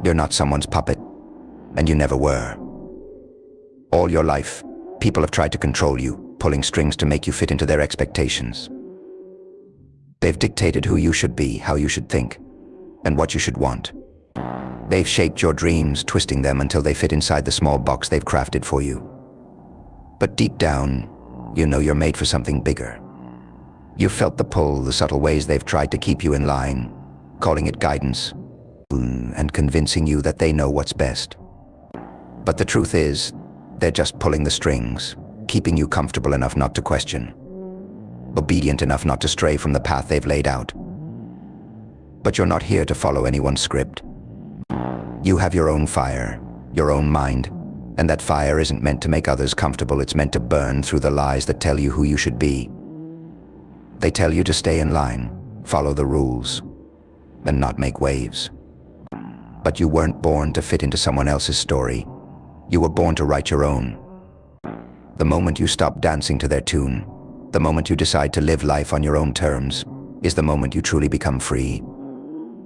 You're not someone's puppet, and you never were. All your life, people have tried to control you, pulling strings to make you fit into their expectations. They've dictated who you should be, how you should think, and what you should want. They've shaped your dreams, twisting them until they fit inside the small box they've crafted for you. But deep down, you know you're made for something bigger. You've felt the pull, the subtle ways they've tried to keep you in line, calling it guidance, and convincing you that they know what's best. But the truth is, they're just pulling the strings, keeping you comfortable enough not to question, obedient enough not to stray from the path they've laid out. But you're not here to follow anyone's script. You have your own fire, your own mind, and that fire isn't meant to make others comfortable, it's meant to burn through the lies that tell you who you should be. They tell you to stay in line, follow the rules, and not make waves. But you weren't born to fit into someone else's story. You were born to write your own. The moment you stop dancing to their tune, the moment you decide to live life on your own terms, is the moment you truly become free.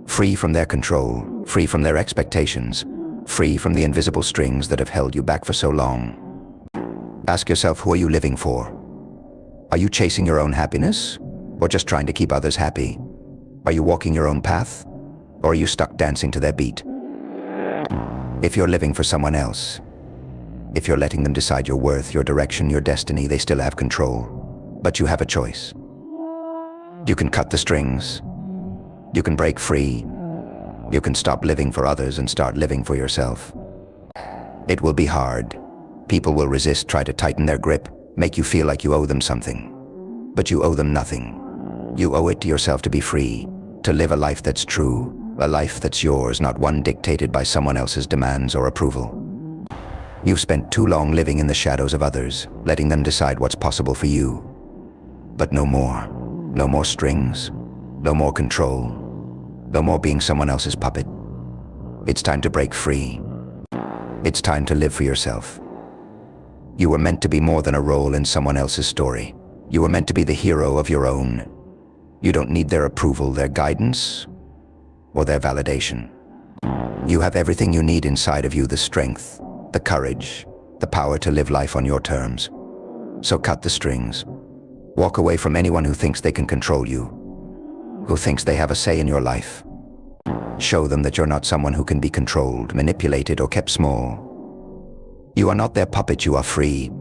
Free from their control, free from their expectations, free from the invisible strings that have held you back for so long. Ask yourself, who are you living for? Are you chasing your own happiness, or just trying to keep others happy? Are you walking your own path, or are you stuck dancing to their beat? If you're living for someone else, if you're letting them decide your worth, your direction, your destiny, they still have control. But you have a choice. You can cut the strings. You can break free. You can stop living for others and start living for yourself. It will be hard. People will resist, try to tighten their grip, make you feel like you owe them something. But you owe them nothing. You owe it to yourself to be free, to live a life that's true, a life that's yours, not one dictated by someone else's demands or approval. You've spent too long living in the shadows of others, letting them decide what's possible for you. But no more. No more strings. No more control. No more being someone else's puppet. It's time to break free. It's time to live for yourself. You were meant to be more than a role in someone else's story. You were meant to be the hero of your own. You don't need their approval, their guidance, or their validation. You have everything you need inside of you, the strength, the courage, the power to live life on your terms. So cut the strings. Walk away from anyone who thinks they can control you, who thinks they have a say in your life. Show them that you're not someone who can be controlled, manipulated, or kept small. You are not their puppet, you are free.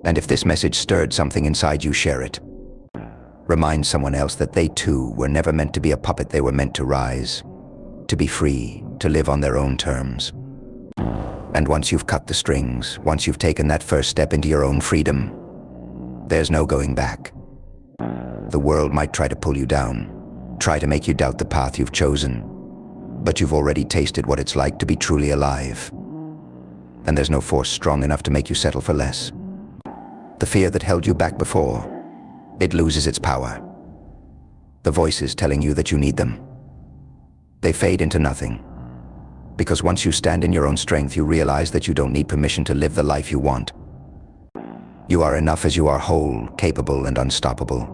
And if this message stirred something inside you, share it. Remind someone else that they too were never meant to be a puppet, they were meant to rise, to be free, to live on their own terms. And once you've cut the strings, once you've taken that first step into your own freedom, there's no going back. The world might try to pull you down, try to make you doubt the path you've chosen, but you've already tasted what it's like to be truly alive. And there's no force strong enough to make you settle for less. The fear that held you back before, it loses its power. The voices telling you that you need them, they fade into nothing. Because once you stand in your own strength, you realize that you don't need permission to live the life you want. You are enough as you are, whole, capable, and unstoppable.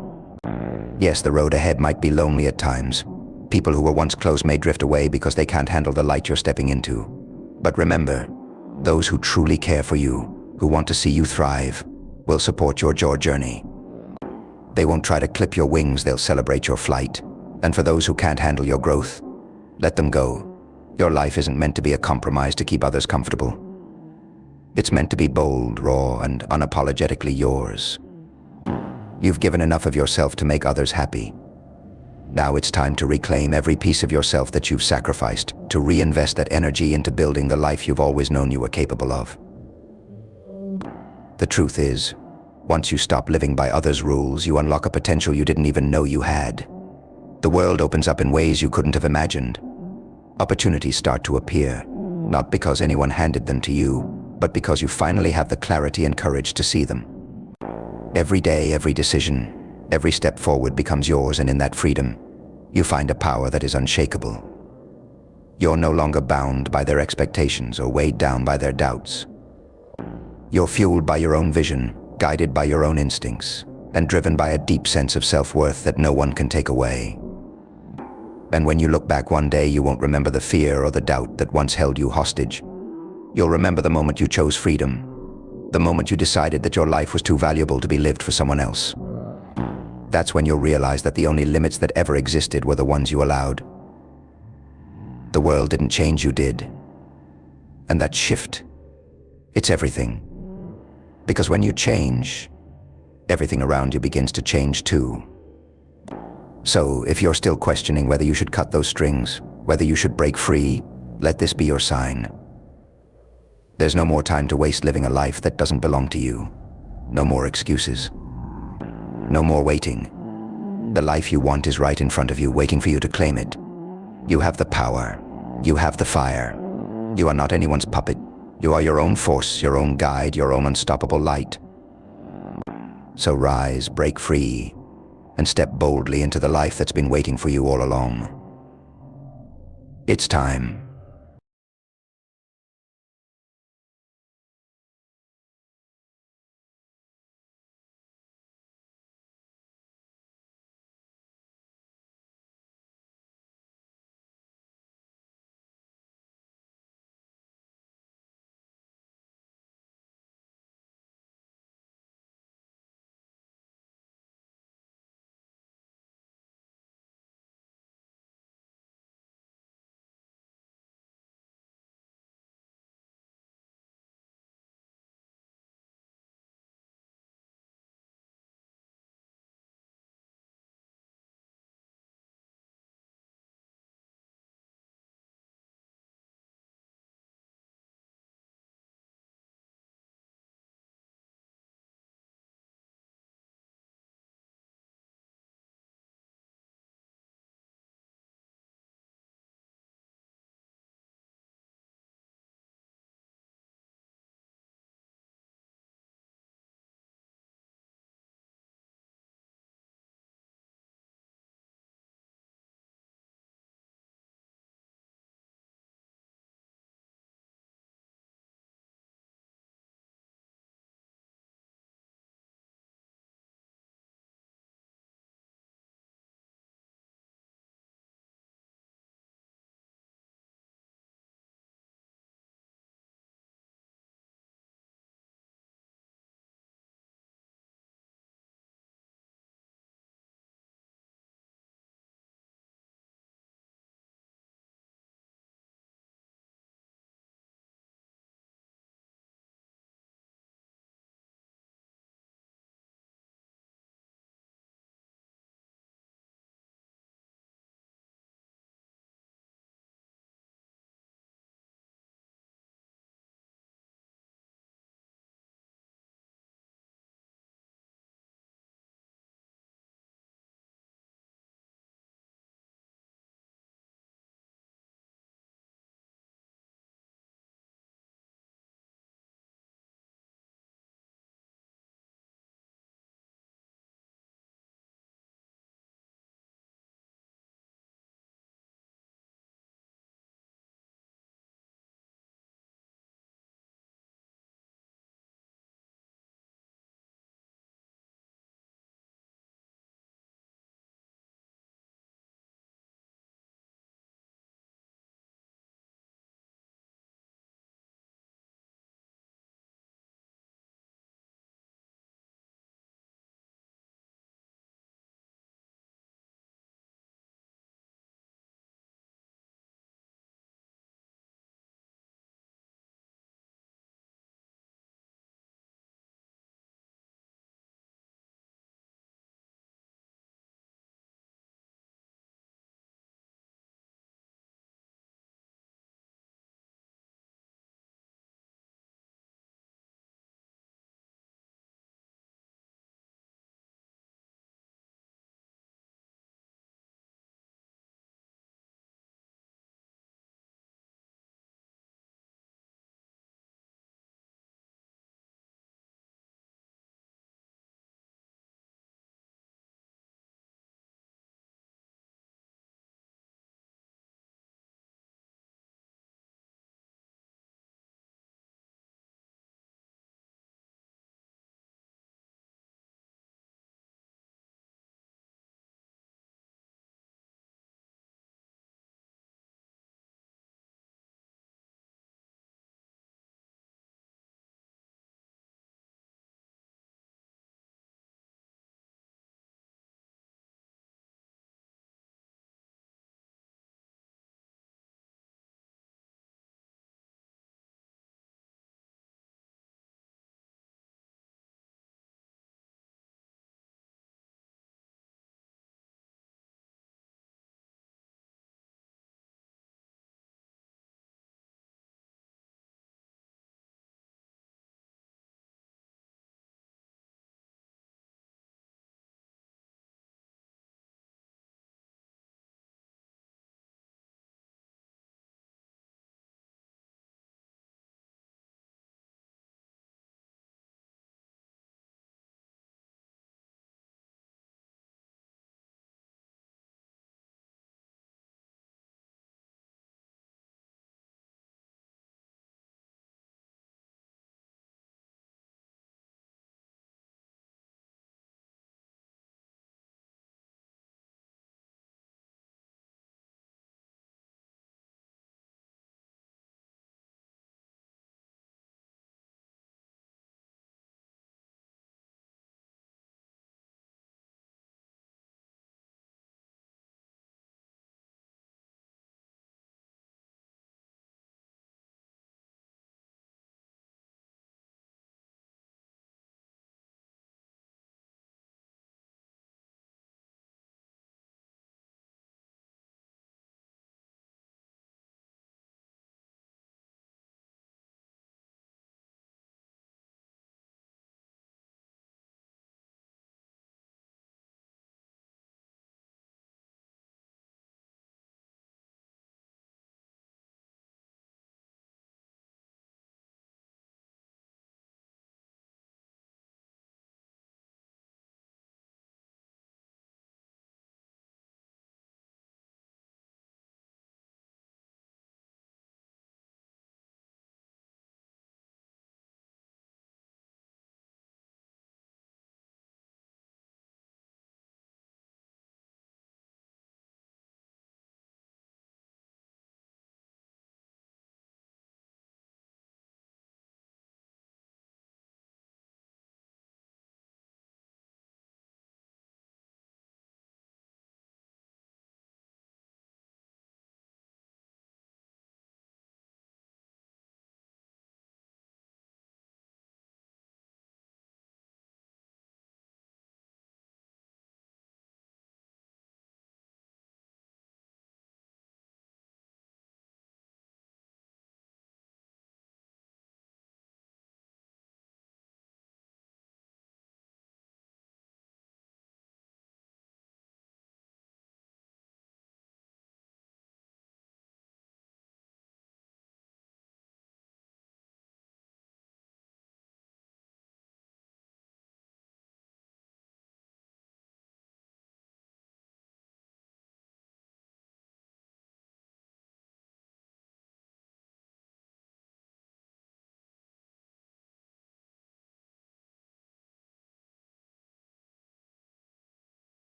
Yes, the road ahead might be lonely at times. People who were once close may drift away because they can't handle the light you're stepping into. But remember, those who truly care for you, who want to see you thrive, will support your journey. They won't try to clip your wings, they'll celebrate your flight. And for those who can't handle your growth, let them go. Your life isn't meant to be a compromise to keep others comfortable. It's meant to be bold, raw, and unapologetically yours. You've given enough of yourself to make others happy. Now it's time to reclaim every piece of yourself that you've sacrificed, to reinvest that energy into building the life you've always known you were capable of. The truth is, once you stop living by others' rules, you unlock a potential you didn't even know you had. The world opens up in ways you couldn't have imagined. Opportunities start to appear, not because anyone handed them to you, but because you finally have the clarity and courage to see them. Every day, every decision, every step forward becomes yours, and in that freedom, you find a power that is unshakable. You're no longer bound by their expectations or weighed down by their doubts. You're fueled by your own vision, guided by your own instincts, and driven by a deep sense of self-worth that no one can take away. And when you look back one day, you won't remember the fear or the doubt that once held you hostage. You'll remember the moment you chose freedom, the moment you decided that your life was too valuable to be lived for someone else. That's when you'll realize that the only limits that ever existed were the ones you allowed. The world didn't change, you did. And that shift, it's everything. Because when you change, everything around you begins to change too. So if you're still questioning whether you should cut those strings, whether you should break free, let this be your sign. There's no more time to waste living a life that doesn't belong to you. No more excuses. No more waiting. The life you want is right in front of you, waiting for you to claim it. You have the power. You have the fire. You are not anyone's puppet. You are your own force, your own guide, your own unstoppable light. So rise, break free, and step boldly into the life that's been waiting for you all along. It's time.